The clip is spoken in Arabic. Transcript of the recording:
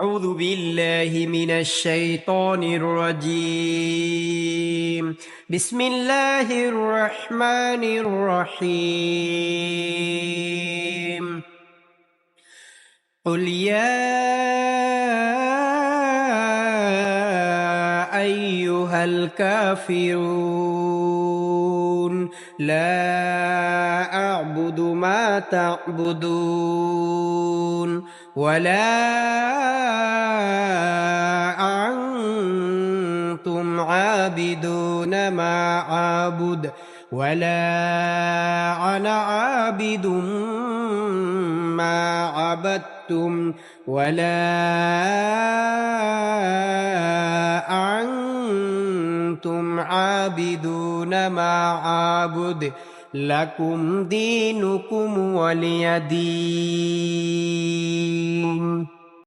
أعوذ بالله من الشيطان الرجيم. بسم الله الرحمن الرحيم. قل يا أيها الكافرون لا أعبد ما تعبدون ولا أنتم عابدون ما أعبد ولا أنا عابد ما عبدتم ولا أنتم عابدون ما أعبد لكم دينكم ولي دين.